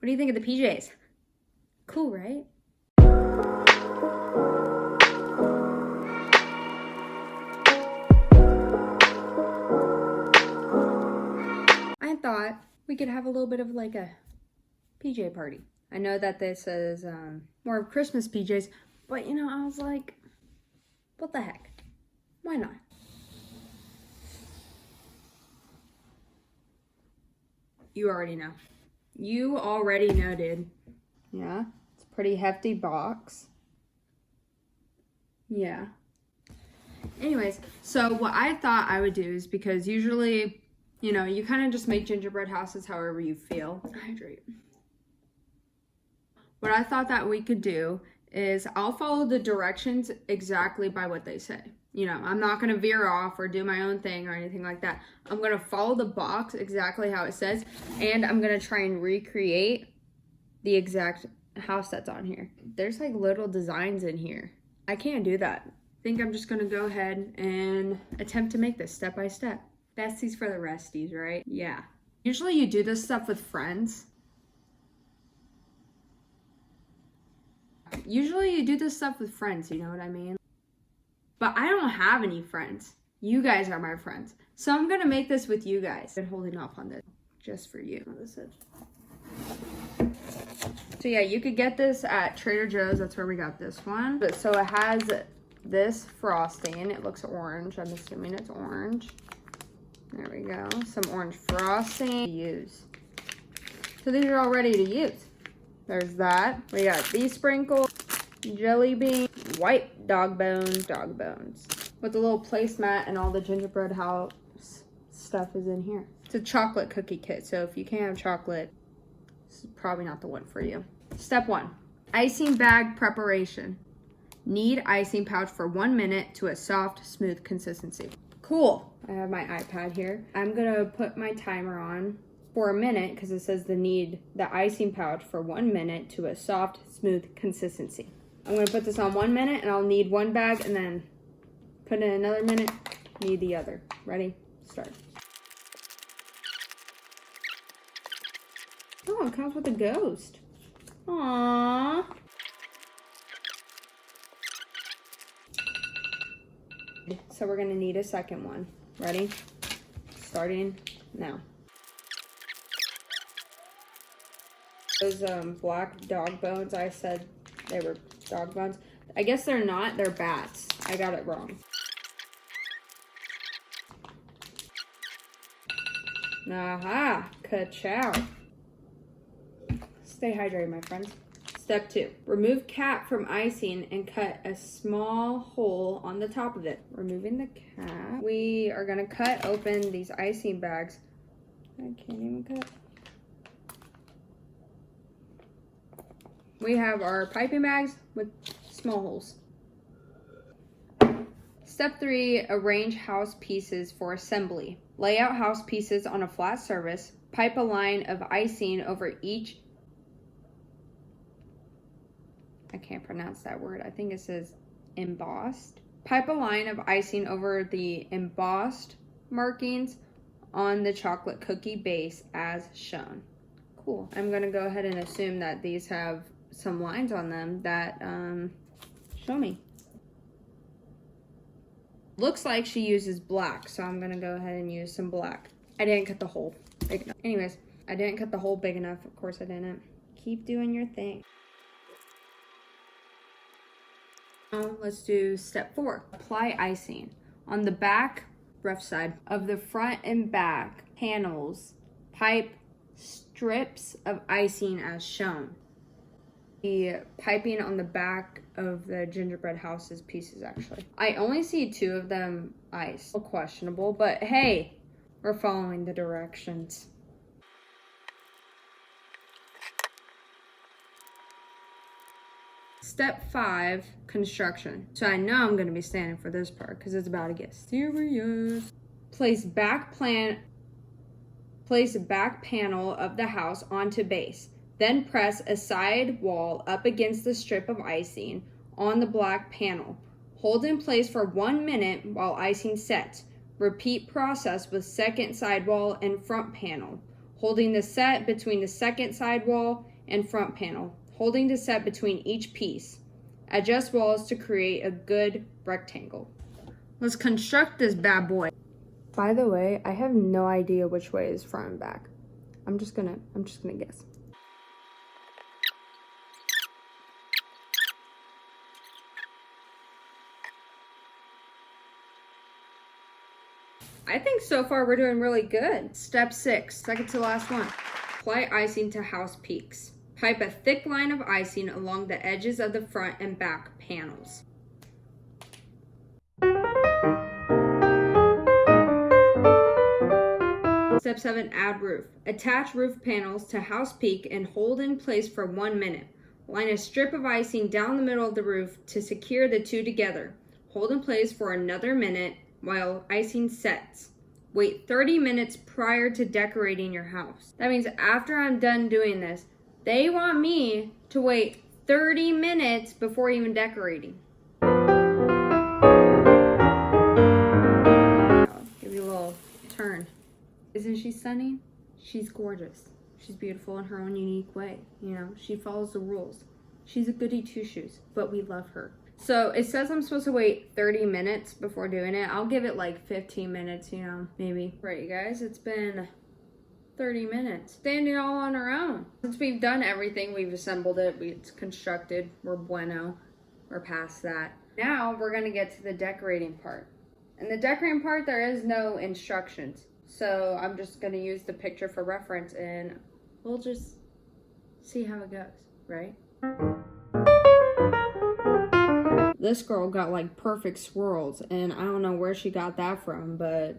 What do you think of the PJs? Cool, right? I thought we could have a little bit of like a PJ party. I know that this is more of Christmas PJs, but you know, I was like, what the heck? Why not? You already know. You already know, dude. Yeah, it's a pretty hefty box. Yeah. Anyways, so what I thought I would do is, because usually, you know, you kind of just make gingerbread houses however you feel. Hydrate. What I thought that we could do is I'll follow the directions exactly by what they say. You know, I'm not going to veer off or do my own thing or anything like that. I'm going to follow the box exactly how it says, and I'm going to try and recreate the exact house that's on here. There's like little designs in here. I can't do that. I think I'm just going to go ahead and attempt to make this step by step. Besties for the resties, right? Yeah. Usually you do this stuff with friends. Usually you do this stuff with friends, you know what I mean? But I don't have any friends. You guys are my friends. So I'm going to make this with you guys. I've been holding off on this just for you. So yeah, you could get this at Trader Joe's. That's where we got this one. But so it has this frosting. It looks orange. I'm assuming it's orange. There we go. Some orange frosting to use. So these are all ready to use. There's that. We got these sprinkles, jelly bean, white dog bones, with a little placemat, and all the gingerbread house stuff is in here. It's a chocolate cookie kit, so if you can't have chocolate, this is probably not the one for you. Step 1, icing bag preparation. Knead icing pouch for 1 minute to a soft, smooth consistency. Cool. I have my iPad here. I'm gonna put my timer on for a minute because it says knead the icing pouch for 1 minute to a soft, smooth consistency. I'm gonna put this on 1 minute and I'll knead one bag and then put in another minute, knead the other. Ready? Start. Oh, it comes with a ghost. Aww. So we're gonna need a second one. Ready? Starting now. Those black dog bones, I said they were dog bones. I guess they're not, they're bats. I got it wrong. Aha, ka-chow. Stay hydrated, my friends. Step 2, remove cap from icing and cut a small hole on the top of it. Removing the cap. We are gonna cut open these icing bags. I can't even cut. We have our piping bags with small holes. Step 3, arrange house pieces for assembly. Lay out house pieces on a flat surface. Pipe a line of icing over each. I can't pronounce that word. I think it says embossed. Pipe a line of icing over the embossed markings on the chocolate cookie base as shown. Cool. I'm gonna go ahead and assume that these have some lines on them that show me. Looks like she uses black, so I'm gonna go ahead and use some black. I didn't cut the hole big enough. Anyways, I didn't cut the hole big enough. Of course I didn't. Keep doing your thing. Now let's do step 4. Apply icing. On the back, rough side, of the front and back panels, pipe strips of icing as shown. The piping on the back of the gingerbread house's pieces, actually. I only see 2 of them iced. A little questionable, but hey, we're following the directions. Step 5, construction. So I know I'm going to be standing for this part because it's about to get serious. Place back panel of the house onto base. Then press a side wall up against the strip of icing on the black panel. Hold in place for 1 minute while icing sets. Repeat process with second sidewall and front panel, holding the set between the second sidewall and front panel, holding to set between each piece. Adjust walls to create a good rectangle. Let's construct this bad boy. By the way, I have no idea which way is front and back. I'm just gonna guess. I think so far we're doing really good. Step 6, second to last one. Apply icing to house peaks. Pipe a thick line of icing along the edges of the front and back panels. Step 7, add roof. Attach roof panels to house peak and hold in place for 1 minute. Line a strip of icing down the middle of the roof to secure the two together. Hold in place for another minute while icing sets. Wait 30 minutes prior to decorating your house. That means after I'm done doing this, they want me to wait 30 minutes before even decorating. I'll give you a little turn. Isn't she stunning? She's gorgeous. She's beautiful in her own unique way. You know, she follows the rules. She's a goody two-shoes, but we love her. So it says I'm supposed to wait 30 minutes before doing it. I'll give it like 15 minutes, you know, maybe. Right, you guys, it's been 30 minutes. Standing all on our own. Since we've done everything, we've assembled it, it's constructed, we're bueno. We're past that. Now we're gonna get to the decorating part. In the decorating part, there is no instructions. So I'm just gonna use the picture for reference and we'll just see how it goes, right? This girl got like perfect swirls and I don't know where she got that from, but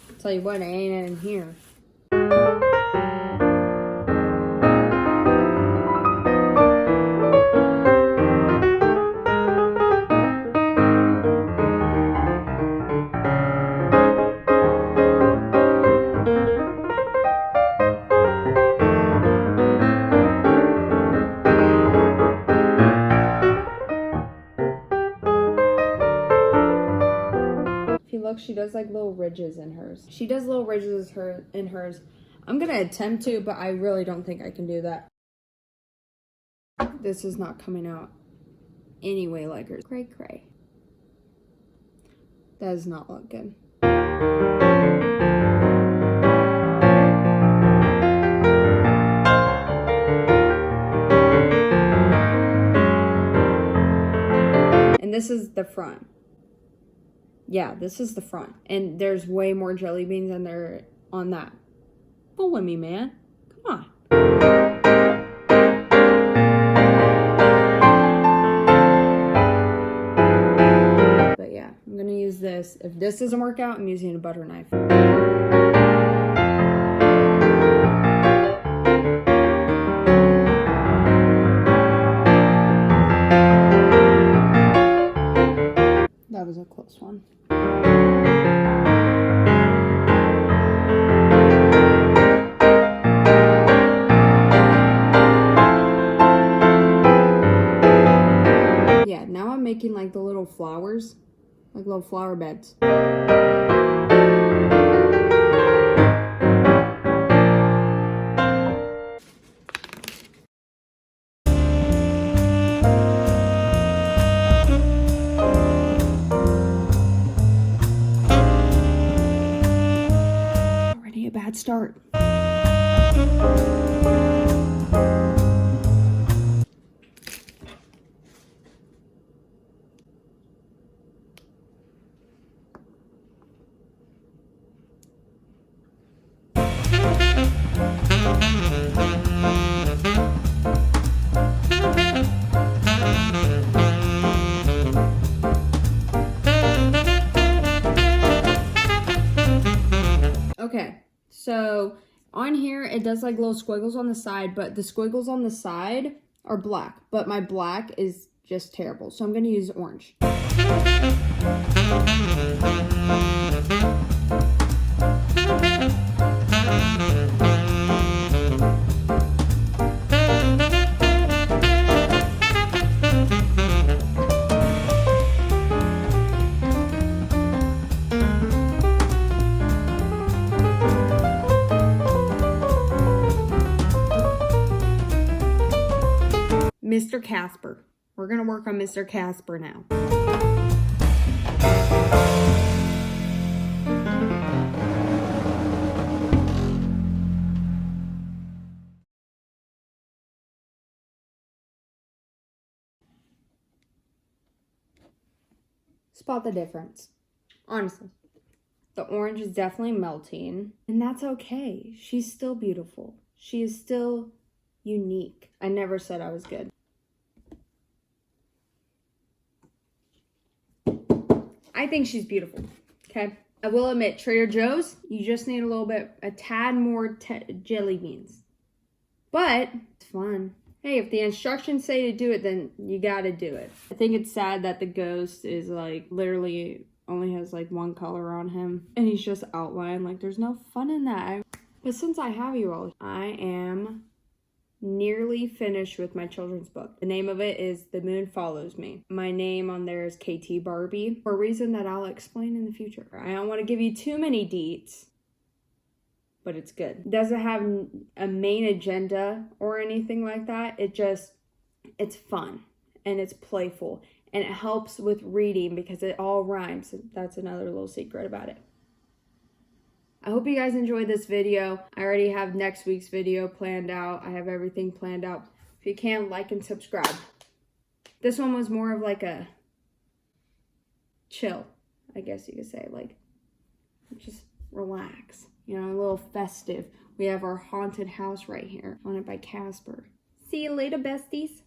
I'll tell you what, it ain't in here. Look, she does like little ridges in hers. She does little ridges in hers. I'm gonna attempt to, but I really don't think I can do that. This is not coming out anyway like hers. Cray cray. That does not look good. And this is the front. Yeah, this is the front. And there's way more jelly beans than there on that. Fool with me, man. Come on. But yeah, I'm gonna use this. If this doesn't work out, I'm using a butter knife. That was a close one. Yeah, now I'm making like the little flowers, like little flower beds. Already a bad start. Okay, so on here it does like little squiggles on the side, but the squiggles on the side are black, but my black is just terrible, so I'm going to use orange. Mr. Casper. We're gonna work on Mr. Casper now. Spot the difference. Honestly. The orange is definitely melting, and that's okay. She's still beautiful. She is still unique. I never said I was good. I think she's beautiful, okay? I will admit, Trader Joe's, you just need a tad more jelly beans. But it's fun. Hey, if the instructions say to do it, then you gotta do it. I think it's sad that the ghost is like literally only has like one color on him. And he's just outlined. Like there's no fun in that. But since I have you all, I am nearly finished with my children's book. The name of it is The Moon Follows Me. My name on there is KT Barbie for a reason that I'll explain in the future. I don't want to give you too many deets, but it's good. It doesn't have a main agenda or anything like that. It's fun and it's playful and it helps with reading because it all rhymes. That's another little secret about it. I hope you guys enjoyed this video. I already have next week's video planned out. I have everything planned out. If you can, like and subscribe. This one was more of like a chill, I guess you could say. Like, just relax. You know, a little festive. We have our haunted house right here, haunted by Casper. See you later, besties.